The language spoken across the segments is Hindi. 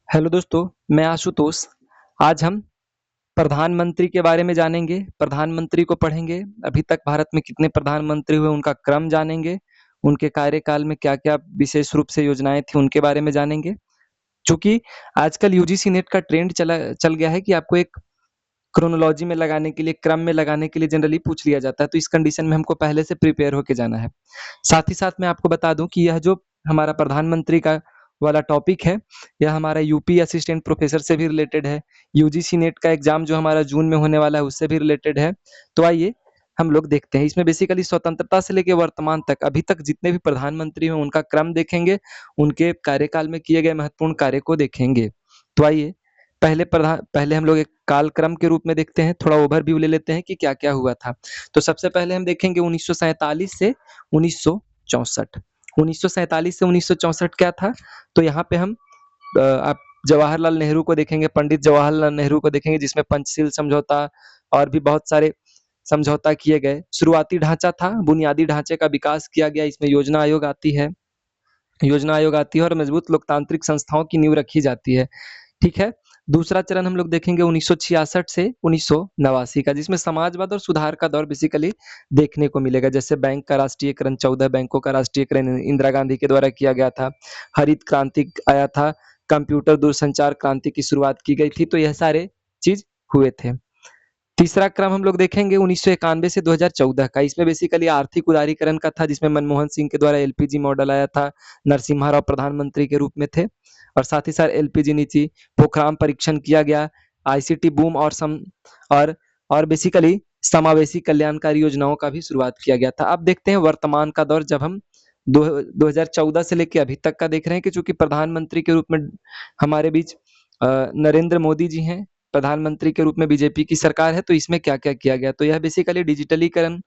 हेलो दोस्तों, मैं आशुतोष। आज हम प्रधानमंत्री के बारे में जानेंगे, प्रधानमंत्री को पढ़ेंगे। अभी तक भारत में कितने प्रधानमंत्री हुए, उनका क्रम जानेंगे। उनके कार्यकाल में क्या-क्या विशेष रूप से योजनाएँ थी, उनके बारे में जानेंगे। चूँकि आजकल यूजीसी नेट का ट्रेंड चल गया है कि आपको एक क्रोनोलॉजी में लगाने के लिए, क्रम में लगाने के लिए जनरली पूछ लिया जाता है, तो इस कंडीशन में हमको पहले से प्रिपेयर होके जाना है। साथ ही साथ मैं आपको बता दूँ कि यह जो हमारा प्रधानमंत्री का वाला टॉपिक है, यह हमारा यूपी असिस्टेंट प्रोफेसर से भी रिलेटेड है। यूजीसी नेट का एग्ज़ाम जो हमारा जून में होने वाला है, उससे भी रिलेटेड है। तो आइए हम लोग देखते हैं। इसमें बेसिकली स्वतंत्रता से लेके वर्तमान तक अभी तक जितने भी प्रधानमंत्री हैं, उनका क्रम देखेंगे, उनके कार्यकाल में किए गए महत्वपूर्ण कार्य को देखेंगे। तो आइए पहले हम लोग एक कालक्रम के रूप में देखते हैं, थोड़ा ओवरव्यू ले लेते हैं कि क्या-क्या हुआ था। तो सबसे पहले हम देखेंगे 1947 से 1964। 1947 से 1964 क्या था? तो यहाँ पे हम आप जवाहरलाल नेहरू को देखेंगे, पंडित जवाहरलाल नेहरू को देखेंगे, जिसमें पंचशील समझौता और भी बहुत सारे समझौता किए गए। शुरुआती ढांचा था, बुनियादी ढांचे का विकास किया गया, इसमें योजना आयोग आती है और मजबूत लोकतांत्रिक संस्थाओं की नींव रखी जाती है। ठीक है। दूसरा चरण हम लोग देखेंगे 1966 से 1989 का, जिसमें समाजवाद और सुधार का दौर बेसिकली देखने को मिलेगा। जैसे बैंक का राष्ट्रीयकरण, 14 बैंकों का राष्ट्रीयकरण इंदिरा गांधी के द्वारा किया गया था। हरित क्रांति आया था, कंप्यूटर दूरसंचार क्रांति की शुरुआत की गई थी। तो यह सारे चीज हुए थे। तीसरा क्रम हम लोग देखेंगे 1991 से 2014 का। इसमें बेसिकली आर्थिक उदारीकरण का था, जिसमें मनमोहन सिंह के द्वारा एलपीजी मॉडल आया था। नरसिम्हा राव प्रधानमंत्री के रूप में थे और साथ ही साथ एलपीजी नीति, पोखराम परीक्षण किया गया, आईसीटी बूम और बेसिकली समावेशी कल्याणकारी योजनाओं का भी शुरुआत किया गया था। अब देखते हैं वर्तमान का दौर, जब हम 2014 से लेके अभी तक का देख रहे हैं कि चूंकि प्रधानमंत्री के रूप में हमारे बीच नरेंद्र मोदी जी हैं, प्रधानमंत्री के रूप में बीजेपी की सरकार है। तो इसमें क्या-क्या किया गया? तो यह बेसिकली डिजिटलीकरण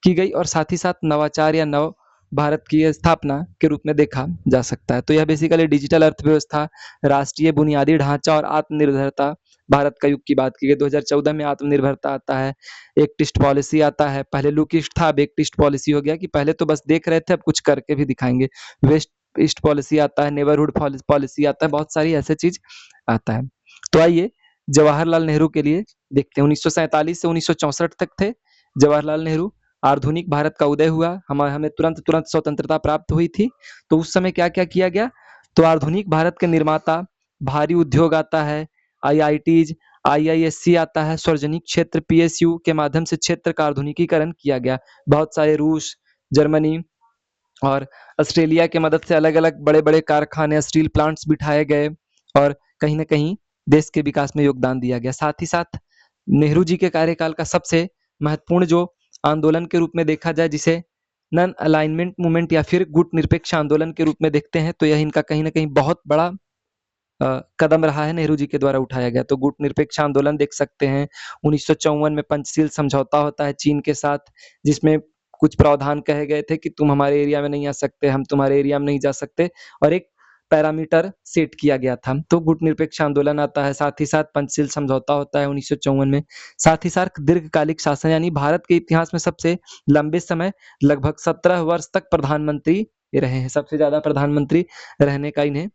की गई और साथ ही साथ नवाचार या नव भारत की स्थापना के रूप में देखा जा सकता है। तो यह बेसिकली डिजिटल अर्थव्यवस्था, राष्ट्रीय बुनियादी ढांचा और आत्मनिर्भरता भारत का युग की बात की गई। 2014 में आत्मनिर्भरता आता है, एक टिस्ट पॉलिसी आता है। पहले लुक ईस्ट था, अब एक टिस्ट पॉलिसी हो गया कि पहले तो बस देख रहे थे, अब कुछ करके भी दिखाएंगे। वेस्ट ईस्ट पॉलिसी आता है, नेबरहुड पॉलिसी आता है, बहुत सारी ऐसे चीज आता है। तो आइए जवाहरलाल नेहरू के लिए देखते हैं। 1947 से 1964 तक थे जवाहरलाल नेहरू। आधुनिक भारत का उदय हुआ, हमें तुरंत तुरंत स्वतंत्रता प्राप्त हुई थी। तो उस समय क्या क्या किया गया? तो आधुनिक भारत के निर्माता, भारी उद्योग आता है, आईआईटीज, आईआईएससी आता है, सार्वजनिक क्षेत्र पीएसयू के माध्यम से क्षेत्र का आधुनिकीकरण किया गया। बहुत सारे रूस, जर्मनी और ऑस्ट्रेलिया की मदद से अलग अलग बड़े बड़े कारखाने, स्टील प्लांट्स बिठाए गए और कहीं ना कहीं देश के विकास में योगदान दिया गया। साथ ही साथ नेहरू जी के कार्यकाल का सबसे महत्वपूर्ण जो आंदोलन के रूप में देखा जाए, जिसे नन अलाइनमेंट मूवमेंट या फिर गुट निरपेक्ष आंदोलन के रूप में देखते हैं, तो यह इनका कहीं ना कहीं बहुत बड़ा कदम रहा है, नेहरू जी के द्वारा उठाया गया। तो गुट निरपेक्ष आंदोलन देख सकते हैं। 1954 में पंचशील समझौता होता है चीन के साथ, जिसमें कुछ प्रावधान कहे गए थे कि तुम हमारे एरिया में नहीं आ सकते, हम तुम्हारे एरिया में नहीं जा सकते, और एक पैरामीटर सेट किया गया था। तो गुट निरपेक्ष आंदोलन आता है, साथ ही साथ पंचशील समझौता होता है 1954 में। साथ ही साथ दीर्घकालिक शासन, यानी भारत के इतिहास में सबसे लंबे समय, लगभग 17 वर्ष तक प्रधानमंत्री रहे हैं। सबसे ज्यादा प्रधानमंत्री रहने का इन्हें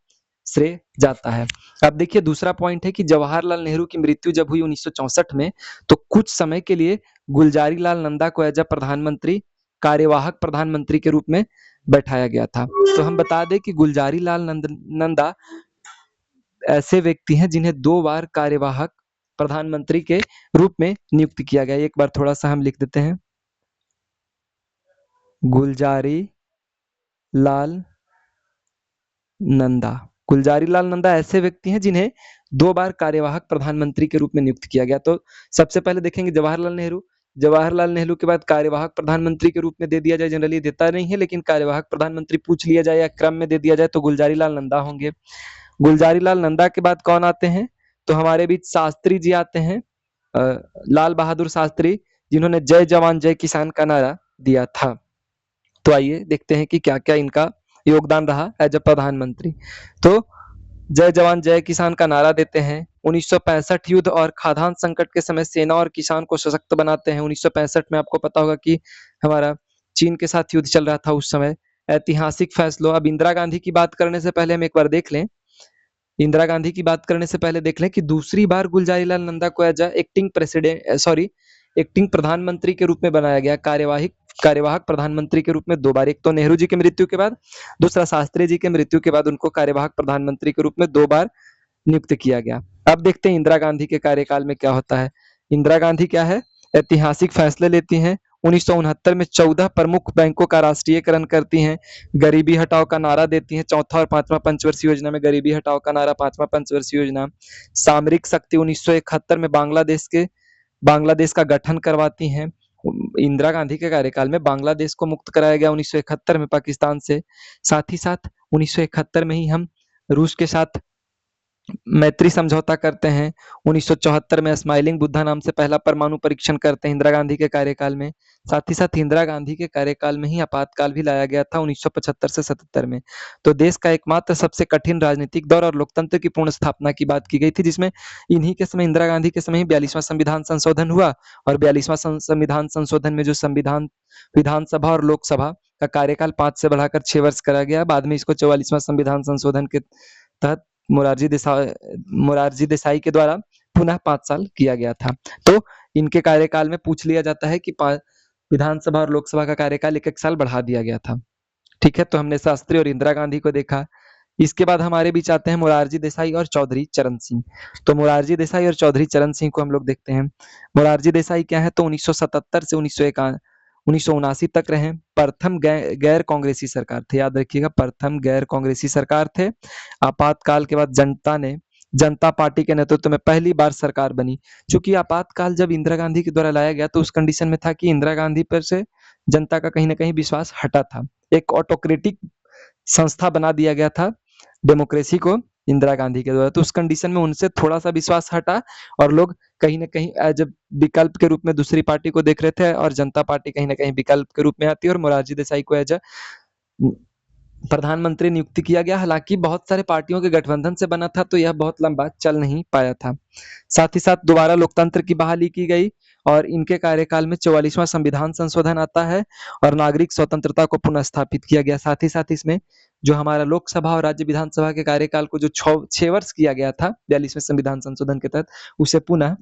श्रेय जाता है। अब देखिए दूसरा पॉइंट है कि जवाहरलाल नेहरू की मृत्यु जब हुई 1964 में, तो कुछ समय के लिए गुलजारी लाल नंदा को एज अ प्रधानमंत्री, कार्यवाहक प्रधानमंत्री के रूप में बैठाया गया था। तो हम बता दें कि गुलजारी लाल नंदा ऐसे व्यक्ति हैं जिन्हें 2 बार कार्यवाहक प्रधानमंत्री के रूप में नियुक्त किया गया। एक बार थोड़ा सा हम लिख देते हैं, गुलजारी लाल नंदा। गुलजारी लाल नंदा ऐसे व्यक्ति हैं जिन्हें 2 बार कार्यवाहक प्रधानमंत्री के रूप में नियुक्त किया गया। तो सबसे पहले देखेंगे जवाहरलाल नेहरू। जवाहरलाल नेहरू के बाद कार्यवाहक प्रधानमंत्री के रूप में दे दिया जाए, जनरली देता नहीं है, लेकिन कार्यवाहक प्रधानमंत्री पूछ लिया जाए या क्रम में दे दिया जाए तो गुलजारी लाल नंदा होंगे। गुलजारी लाल नंदा के बाद कौन आते हैं? तो हमारे बीच शास्त्री जी आते हैं, लाल बहादुर शास्त्री, जिन्होंने जय जवान जय किसान का नारा दिया था। तो आइए देखते हैं कि क्या क्या इनका योगदान रहा एज अ प्रधानमंत्री। तो जय जवान जय किसान का नारा देते हैं। 1965 युद्ध और खाद्यान्न संकट के समय सेना और किसान को सशक्त बनाते हैं। 1965 में आपको पता होगा कि हमारा चीन के साथ युद्ध चल रहा था उस समय। ऐतिहासिक फैसलों, अब इंदिरा गांधी की बात करने से पहले हम एक बार देख लें इंदिरा गांधी की बात करने से पहले देख लें कि दूसरी बार गुलजारीलाल नंदा को एज एक्टिंग प्रधानमंत्री के रूप में बनाया गया। कार्यवाहक प्रधानमंत्री के रूप में 2 बार, एक तो नेहरू जी की मृत्यु के बाद, दूसरा शास्त्री जी की मृत्यु के बाद उनको कार्यवाहक प्रधानमंत्री के रूप में 2 बार नियुक्त किया गया। अब देखते हैं इंदिरा गांधी के कार्यकाल में क्या होता है। इंदिरा गांधी क्या है, ऐतिहासिक फैसले लेती हैं। 1969 में 14 प्रमुख बैंकों का राष्ट्रीयकरण करती हैं। गरीबी हटाओ का नारा देती हैं। चौथा और पांचवा पंचवर्षीय योजना में गरीबी हटाओ का नारा, पांचवा पंचवर्षीय योजना। सामरिक शक्ति 1971 में बांग्लादेश का गठन करवाती हैं। इंदिरा गांधी के कार्यकाल में बांग्लादेश को मुक्त कराया गया 1971 में पाकिस्तान से। साथ ही साथ 1971 में ही हम रूस के साथ मैत्री समझौता करते हैं। 1974 में स्माइलिंग बुद्धा नाम से पहला परमाणु परीक्षण करते हैं इंदिरा गांधी के कार्यकाल में। साथ ही साथ इंदिरा गांधी के कार्यकाल में ही आपातकाल भी लाया गया था 1975 से 77 में। तो देश का एकमात्र सबसे कठिन राजनीतिक दौर और लोकतंत्र की पूर्ण स्थापना की बात की गई थी, जिसमें इन्हीं के समय, इंदिरा गांधी के समय ही 42वां संविधान संशोधन हुआ। और 42वां संविधान संशोधन में जो संविधान, विधानसभा और लोकसभा का कार्यकाल 5 से बढ़ाकर 6 वर्ष करा गया। बाद में इसको 44वां संविधान संशोधन के तहत मोरारजी देसाई के द्वारा पुनः 5 साल किया गया था। तो इनके कार्यकाल में पूछ लिया जाता है कि विधानसभा और लोकसभा का कार्यकाल 1-1 साल बढ़ा दिया गया था। ठीक है, तो हमने शास्त्री और इंदिरा गांधी को देखा। इसके बाद हमारे बीच आते हैं मोरारजी देसाई और चौधरी चरण सिंह। तो मोरारजी देसाई और चौधरी चरण सिंह को हम लोग देखते हैं। मोरारजी देसाई क्या है, तो 1977 से 1979 तक रहे। प्रथम गैर कांग्रेसी सरकार थे, याद रखिएगा, प्रथम गैर कांग्रेसी सरकार थे। आपातकाल के बाद जनता पार्टी के नेतृत्व में पहली बार सरकार बनी। चूंकि आपातकाल जब इंदिरा गांधी के द्वारा लाया गया तो उस कंडीशन में था कि इंदिरा गांधी पर से जनता का कहीं ना कहीं विश्वास हटा था। एक ऑटोक्रेटिक संस्था बना दिया गया था डेमोक्रेसी को इंदिरा गांधी के द्वारा। तो उस कंडीशन में उनसे थोड़ा सा विश्वास हटा और लोग कहीं ना कहीं एज ए विकल्प के रूप में दूसरी पार्टी को देख रहे थे, और जनता पार्टी कहीं ना कहीं विकल्प के रूप में आती है और मोरारजी देसाई को एज ए प्रधानमंत्री नियुक्त किया गया। हालांकि बहुत सारे पार्टियों के गठबंधन से बना था तो यह बहुत लंबा चल नहीं पाया था। साथ ही साथ दोबारा लोकतंत्र की बहाली की गई और इनके कार्यकाल में 44वां संविधान संशोधन आता है और नागरिक स्वतंत्रता को पुनः स्थापित किया गया। साथ ही साथ इसमें जो हमारा लोकसभा और राज्य विधानसभा के कार्यकाल को जो 6 वर्ष किया गया था 42वें संविधान संशोधन के तहत, उसे पुनः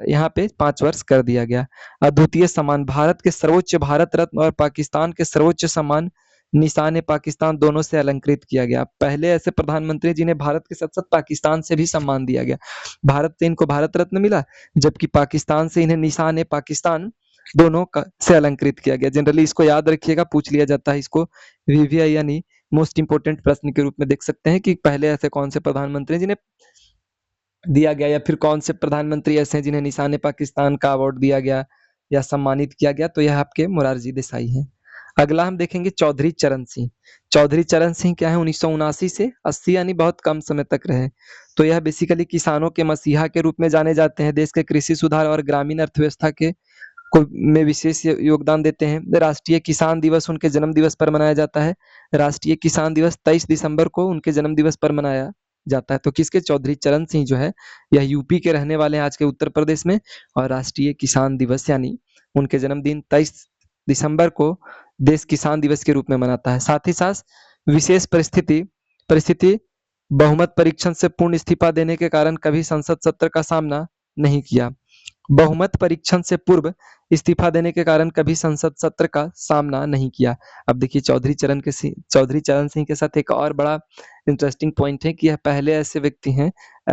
यहाँ पे 5 वर्ष कर दिया गया। अद्वितीय सम्मान, भारत के सर्वोच्च भारत रत्न और पाकिस्तान के सर्वोच्च सम्मान निशान पाकिस्तान दोनों से अलंकृत किया गया। पहले ऐसे प्रधानमंत्री जिन्हें भारत के साथ साथ पाकिस्तान से भी सम्मान दिया गया। भारत से इनको भारत रत्न मिला, जबकि पाकिस्तान से इन्हें निशान पाकिस्तान दोनों से अलंकृत किया गया। जनरली इसको याद रखिएगा, पूछ लिया जाता है इसको वीवीआई यानी मोस्ट इंपोर्टेंट प्रश्न के रूप में देख सकते हैं कि पहले ऐसे कौन से प्रधानमंत्री जिन्हें दिया गया, या फिर कौन से प्रधानमंत्री ऐसे हैं जिन्हें निशान पाकिस्तान का अवार्ड दिया गया या सम्मानित किया गया। तो यह आपके मोरारजी देसाई हैं। अगला हम देखेंगे चौधरी चरण सिंह। चौधरी चरण सिंह क्या है, 1979 से 80 यानी बहुत कम समय तक रहे। तो यह बेसिकली किसानों के मसीहा के रूप में जाने जाते हैं। देश के कृषि सुधार और ग्रामीण अर्थव्यवस्था के में विशेष योगदान देते हैं। राष्ट्रीय किसान दिवस उनके जन्म दिवस पर मनाया जाता है। राष्ट्रीय किसान दिवस 23 दिसंबर को उनके जन्म दिवस पर मनाया जाता है। तो किसके, चौधरी चरण सिंह जो है यह यूपी के रहने वाले हैं, आज के उत्तर प्रदेश में। और राष्ट्रीय किसान दिवस यानी उनके जन्मदिन 23 दिसंबर को देश किसान दिवस के रूप में मनाता है। साथ ही साथ विशेष परिस्थिति बहुमत परीक्षण से पूर्ण इस्तीफा देने के कारण कभी संसद सत्र का सामना नहीं किया। बहुमत परीक्षण से पूर्व इस्तीफा देने के कारण कभी संसद सत्र का सामना नहीं किया। अब देखिए चौधरी चरण सिंह के साथ एक और बड़ा इंटरेस्टिंग पॉइंट है कि यह पहले ऐसे व्यक्ति हैं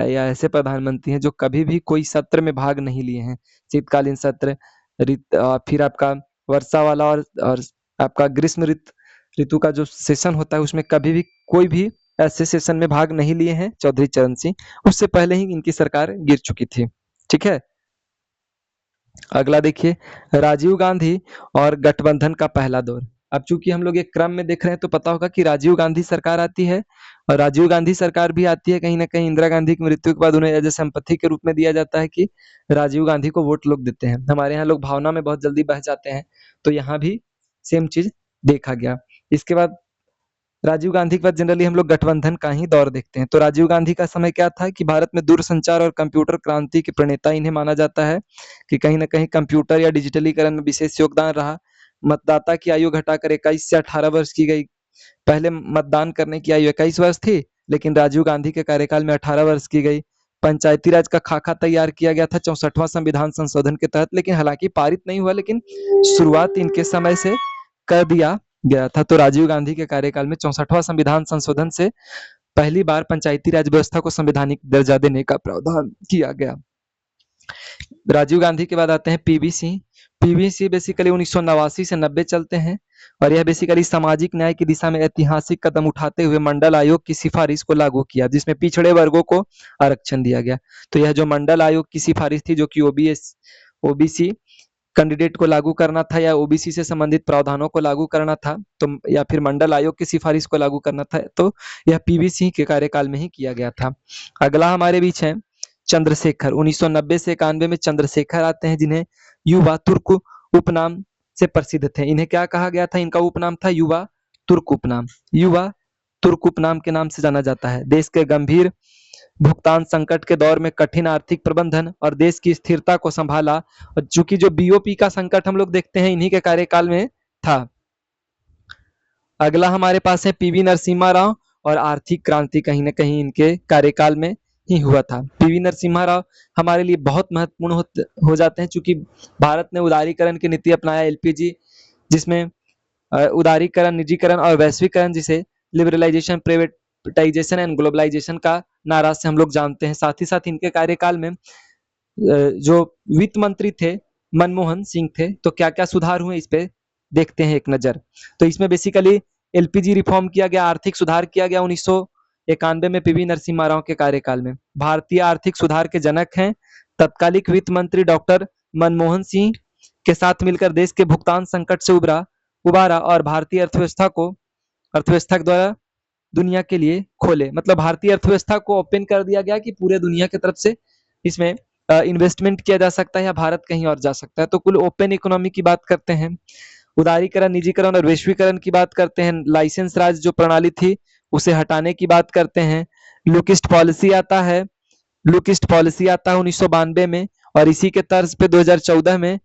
या ऐसे प्रधानमंत्री हैं जो कभी भी कोई सत्र में भाग नहीं लिए हैं। शीतकालीन सत्र, फिर आपका वर्षा वाला और आपका ग्रीष्म ऋतु का जो सेशन होता है उसमें कभी भी कोई भी ऐसे सेशन में भाग नहीं लिए हैं चौधरी चरण सिंह। उससे पहले ही इनकी सरकार गिर चुकी थी। ठीक है, अगला देखिए राजीव गांधी और गठबंधन का पहला दौर। अब चूंकि हम लोग एक क्रम में देख रहे हैं तो पता होगा कि राजीव गांधी सरकार आती है और राजीव गांधी सरकार भी आती है। कहीं ना कहीं इंदिरा गांधी की मृत्यु के बाद उन्हें एज ए संपत्ति के रूप में दिया जाता है कि राजीव गांधी को वोट लोग देते हैं। हमारे यहाँ लोग भावना में बहुत जल्दी बह जाते हैं, तो यहाँ भी सेम चीज देखा गया। इसके बाद राजीव गांधी के बाद जनरली हम लोग गठबंधन का ही दौर देखते हैं। तो राजीव गांधी का समय क्या था कि भारत में दूरसंचार और कंप्यूटर क्रांति के प्रणेता इन्हें माना जाता है कि कहीं ना कहीं कंप्यूटर या डिजिटलीकरण में विशेष योगदान रहा। मतदाता की आयु घटाकर 21 से 18 वर्ष की गई। पहले मतदान करने की आयु 21 वर्ष थी, लेकिन राजीव गांधी के कार्यकाल में 18 वर्ष की गई। पंचायती राज का खाका तैयार किया गया था 64वां संविधान संशोधन के तहत, लेकिन हालांकि पारित नहीं हुआ, लेकिन शुरुआत इनके समय से कर दिया गया था। तो राजीव गांधी के कार्यकाल में 64वां संविधान संशोधन से पहली बार पंचायती राज व्यवस्था को संवैधानिक दर्जा देने का प्रावधान किया गया। राजीव गांधी के बाद आते हैं PV Singh. PV Singh basically 1989 से 90 चलते हैं और यह बेसिकली सामाजिक न्याय की दिशा में ऐतिहासिक कदम उठाते हुए मंडल आयोग की सिफारिश को लागू किया, जिसमें पिछड़े वर्गों को आरक्षण दिया गया। तो यह जो मंडल आयोग की सिफारिश थी, जो कि ओबीसी कैंडिडेट को लागू करना था या ओबीसी से संबंधित प्रावधानों को लागू करना था, तो या फिर मंडल आयोग की सिफारिश को लागू करना था, तो यह पीवी सिंह के कार्यकाल में ही किया गया था। अगला हमारे बीच है चंद्रशेखर। 1990 से 91 में चंद्रशेखर आते हैं, जिन्हें युवा तुर्क उपनाम से प्रसिद्ध थे। इन्हें क्या कहा गया था? इनका उपनाम था युवा तुर्क उपनाम। युवा तुर्क उपनाम के नाम से जाना जाता है। देश के गंभीर भुगतान संकट के दौर में कठिन आर्थिक प्रबंधन और देश की स्थिरता को संभाला, और चूंकि जो बीओपी का संकट हम लोग देखते हैं इन्हीं के कार्यकाल में था। अगला हमारे पास है पीवी नरसिम्हा राव, और आर्थिक क्रांति कहीं ना कहीं इनके कार्यकाल में ही हुआ था। पीवी नरसिम्हा राव हमारे लिए बहुत महत्वपूर्ण हो जाते हैं, चूंकि भारत ने उदारीकरण की नीति अपनाया, एलपीजी, जिसमें उदारीकरण, निजीकरण और वैश्वीकरण, जिसे लिबरलाइजेशन, प्राइवेटाइजेशन एंड ग्लोबलाइजेशन का नारा से हम लोग जानते हैं। साथ ही साथ इनके कार्यकाल में जो वित्त मंत्री थे मनमोहन सिंह थे, तो क्या क्या सुधार हुए इस पे देखते हैं एक नजर। तो इसमें बेसिकली एलपीजी रिफॉर्म किया गया, आर्थिक सुधार किया गया 1991 में पीवी नरसिम्हा राव के कार्यकाल में। भारतीय आर्थिक सुधार के जनक हैं। तत्कालिक वित्त मंत्री डॉक्टर मनमोहन सिंह के साथ मिलकर देश के भुगतान संकट से उबारा और भारतीय अर्थव्यवस्था के द्वारा दुनिया के लिए खोले। मतलब भारतीय अर्थव्यवस्था को ओपन कर दिया गया कि पूरे दुनिया की तरफ से इसमें इन्वेस्टमेंट किया जा सकता है या भारत कहीं और जा सकता है। तो कुल ओपन इकोनॉमी की बात करते हैं, उदारीकरण, निजीकरण और वैश्वीकरण की बात करते हैं, लाइसेंस राज जो प्रणाली थी उसे हटाने की बात करते हैं। लुकिस्ट पॉलिसी आता है 1992 में, और इसी के तर्ज पे 2014 में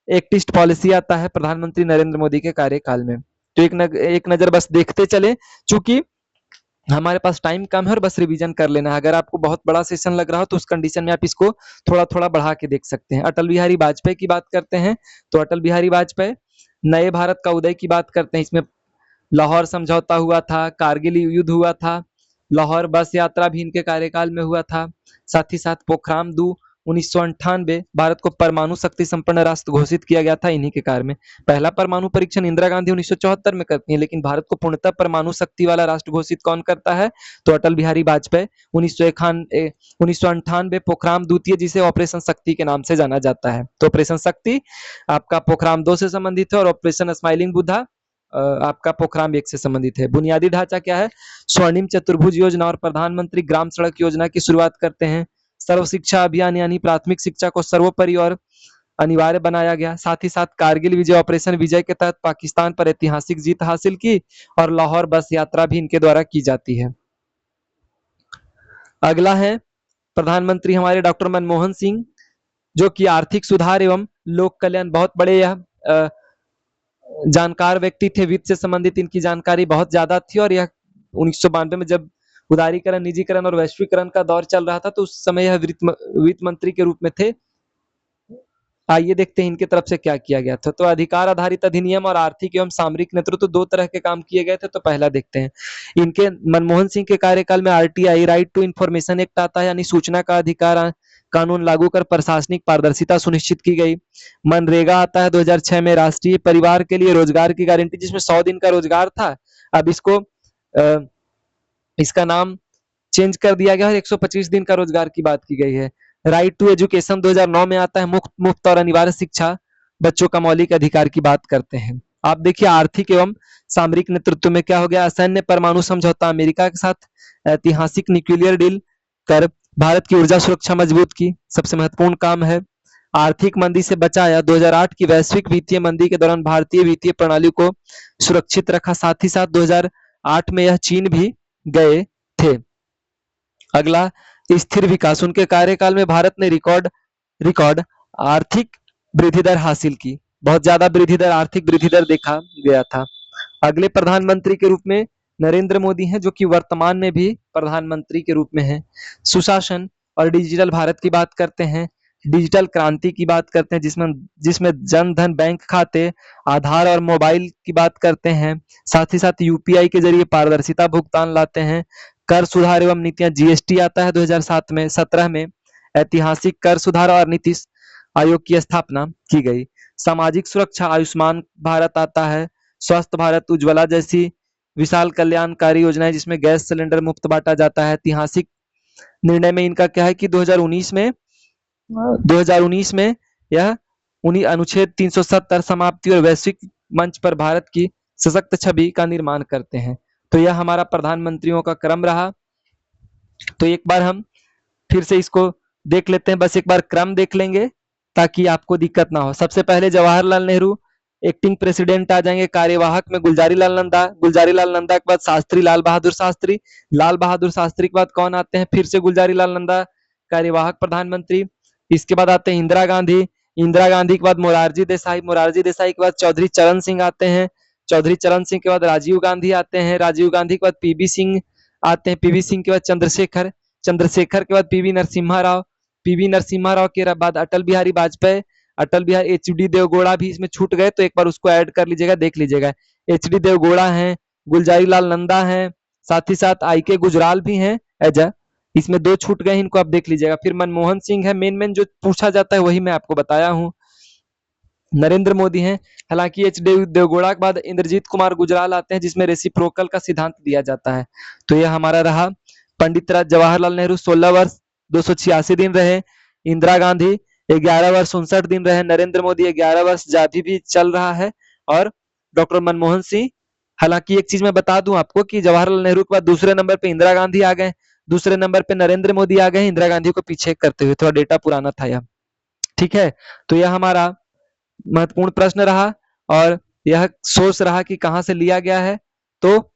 एक्टिस्ट पॉलिसी आता है प्रधानमंत्री नरेंद्र मोदी के कार्यकाल में। तो एक नजर बस देखते चले, चूंकि हमारे पास टाइम कम है और बस रिवीजन कर लेना है। अगर आपको बहुत बड़ा सेशन लग रहा हो तो उस कंडीशन में आप इसको थोड़ा थोड़ा बढ़ा के देख सकते हैं। अटल बिहारी वाजपेयी की बात करते हैं, तो अटल बिहारी वाजपेयी नए भारत का उदय की बात करते हैं। इसमें लाहौर समझौता हुआ था, कारगिल युद्ध हुआ था, लाहौर बस यात्रा भी इनके कार्यकाल में हुआ था। साथ ही साथ पोखराम 2 1998 भारत को परमाणु शक्ति संपन्न राष्ट्र घोषित किया गया था इन्हीं के कार्य में। पहला परमाणु परीक्षण इंदिरा गांधी 1974 में करती हैं, लेकिन भारत को पूर्णतः परमाणु शक्ति वाला राष्ट्र घोषित कौन करता है? तो अटल बिहारी वाजपेयी 1998 पोखराम द्वितीय, जिसे ऑपरेशन शक्ति के नाम से जाना जाता है। तो ऑपरेशन शक्ति आपका पोखराम 2 से संबंधित है और ऑपरेशन स्माइलिंग बुद्धा आपका पोखराम 1 से संबंधित है। बुनियादी ढांचा क्या है? स्वर्णिम चतुर्भुज योजना और प्रधानमंत्री ग्राम सड़क योजना की शुरुआत करते हैं। सर्व शिक्षा अभियान यानी प्राथमिक शिक्षा को सर्वोपरि और अनिवार्य बनाया गया। साथ ही साथ कारगिल विजय, ऑपरेशन विजय के तहत पाकिस्तान पर ऐतिहासिक जीत हासिल की, और लाहौर बस यात्रा भी इनके द्वारा की जाती है। अगला है प्रधानमंत्री हमारे डॉक्टर मनमोहन सिंह, जो कि आर्थिक सुधार एवं लोक कल्याण, बहुत बड़े यह जानकार व्यक्ति थे। वित्त से संबंधित इनकी जानकारी बहुत ज्यादा थी, और यह 1992 में जब उदारीकरण, निजीकरण और वैश्वीकरण का दौर चल रहा था, तो उस समय यह वित्त मंत्री के रूप में थे। आइए देखते हैं इनके तरफ से क्या किया गया था। तो अधिकार आधारित अधिनियम और आर्थिक एवं सामरिक नेतृत्व, दो तरह के काम किए गए थे। तो पहला देखते हैं इनके मनमोहन सिंह के कार्यकाल में RTI, right to information act आता है, यानी सूचना का अधिकार कानून लागू कर प्रशासनिक पारदर्शिता सुनिश्चित की गई। मनरेगा आता है 2006 में, राष्ट्रीय परिवार के लिए रोजगार की गारंटी, जिसमें 100 दिन का रोजगार था, अब इसका नाम चेंज कर दिया गया है, 125 दिन का रोजगार की बात की गई है। राइट टू एजुकेशन 2009 में आता है, मुफ्त और अनिवार्य शिक्षा बच्चों का मौलिक अधिकार की बात करते हैं। आप देखिए आर्थिक एवं सामरिक नेतृत्व में क्या हो गया? सैन्य परमाणु समझौता, अमेरिका के साथ ऐतिहासिक न्यूक्लियर डील कर भारत की ऊर्जा सुरक्षा मजबूत की, सबसे महत्वपूर्ण काम है। आर्थिक मंदी से बचाया, 2008 की वैश्विक वित्तीय मंदी के दौरान भारतीय वित्तीय प्रणाली को सुरक्षित रखा। साथ ही साथ 2008 में यह चीन भी गए थे। अगला स्थिर विकास, उनके कार्यकाल में भारत ने रिकॉर्ड आर्थिक वृद्धि दर हासिल की, बहुत ज्यादा वृद्धि दर, आर्थिक वृद्धि दर देखा गया था। अगले प्रधानमंत्री के रूप में नरेंद्र मोदी हैं, जो कि वर्तमान में भी प्रधानमंत्री के रूप में हैं। सुशासन और डिजिटल भारत की बात करते हैं, डिजिटल क्रांति की बात करते हैं, जिसमें जिसमें जन धन बैंक खाते, आधार और मोबाइल की बात करते हैं। साथ ही साथ यूपीआई के जरिए पारदर्शिता भुगतान लाते हैं। कर सुधार एवं नीतियां, जीएसटी आता है 2007 में 17 में। ऐतिहासिक कर सुधार और नीति आयोग की स्थापना की गई। सामाजिक सुरक्षा, आयुष्मान भारत आता है, स्वस्थ भारत, उज्ज्वला जैसी विशाल कल्याणकारी योजनाएं, जिसमें गैस सिलेंडर मुफ्त बांटा जाता है। ऐतिहासिक निर्णय में इनका क्या है कि 2019 में यह उन्हीं अनुच्छेद 370 समाप्ति और वैश्विक मंच पर भारत की सशक्त छवि का निर्माण करते हैं। तो यह हमारा प्रधानमंत्रियों का क्रम रहा। तो एक बार हम फिर से इसको देख लेते हैं, बस एक बार क्रम देख लेंगे ताकि आपको दिक्कत ना हो। सबसे पहले जवाहरलाल नेहरू एक्टिंग प्रेसिडेंट आ जाएंगे। कार्यवाहक में गुलजारीलाल नंदा के बाद शास्त्री लाल बहादुर शास्त्री के बाद कौन आते हैं, फिर से गुलजारीलाल नंदा, कार्यवाहक प्रधानमंत्री। इसके बाद आते हैं इंदिरा गांधी के बाद मोरारजी देसाई के बाद चौधरी चरण सिंह आते हैं। चौधरी चरण सिंह के बाद राजीव गांधी आते हैं। राजीव गांधी के बाद पीवी सिंह आते हैं। पीवी सिंह के बाद चंद्रशेखर के बाद पीवी नरसिम्हा राव के बाद अटल बिहारी वाजपेयी, एचडी देवगौड़ा भी इसमें छूट गए, तो एक बार उसको ऐड कर लीजिएगा, देख लीजिएगा। एचडी देवगौड़ा हैं, गुलजारीलाल नंदा हैं, साथ ही साथ आई के गुजराल भी हैं एजा, इसमें 2 छूट गए, इनको आप देख लीजिएगा। फिर मनमोहन सिंह है, मेन जो पूछा जाता है वही मैं आपको बताया हूँ। नरेंद्र मोदी हैं, हालांकि एच देवगौड़ा के बाद इंद्रजीत कुमार गुजराल आते हैं, जिसमें रेसिप्रोकल का सिद्धांत दिया जाता है। तो यह हमारा रहा। पंडित जवाहरलाल नेहरू 16 वर्ष 286 दिन रहे। इंदिरा गांधी 11 वर्ष 59 दिन रहे। नरेंद्र मोदी 11 वर्ष जाभी भी चल रहा है। और डॉक्टर मनमोहन सिंह, हालांकि एक चीज मैं बता दूं आपको कि जवाहरलाल नेहरू के बाद दूसरे नंबर पे इंदिरा गांधी आ गए, दूसरे नंबर पे नरेंद्र मोदी आ गए, इंदिरा गांधी को पीछे करते हुए, थोड़ा डेटा पुराना था यह। ठीक है, तो यह हमारा महत्वपूर्ण प्रश्न रहा और यह सोर्स रहा कि कहां से लिया गया है। तो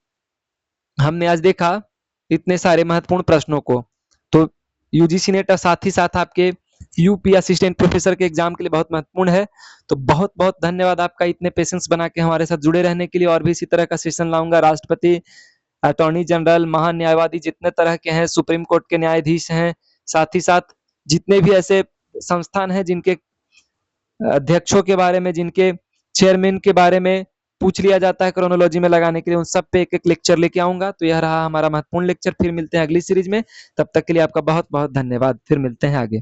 हमने आज देखा इतने सारे महत्वपूर्ण प्रश्नों को। तो यूजीसी नेट साथ ही साथ आपके यूपी असिस्टेंट प्रोफेसर के एग्जाम के लिए बहुत महत्वपूर्ण है। तो बहुत बहुत धन्यवाद आपका इतने पेशेंस बना के हमारे साथ जुड़े रहने के लिए। और भी इसी तरह का सेशन लाऊंगा। राष्ट्रपति, अटॉर्नी जनरल, महान्यायवादी, जितने तरह के हैं, सुप्रीम कोर्ट के न्यायाधीश हैं, साथ ही साथ जितने भी ऐसे संस्थान हैं जिनके अध्यक्षों के बारे में, जिनके चेयरमैन के बारे में पूछ लिया जाता है क्रोनोलॉजी में लगाने के लिए, उन सब पे एक एक लेक्चर लेके आऊंगा। तो यह रहा हमारा महत्वपूर्ण लेक्चर। फिर मिलते हैं अगली सीरीज में, तब तक के लिए आपका बहुत बहुत धन्यवाद। फिर मिलते हैं आगे।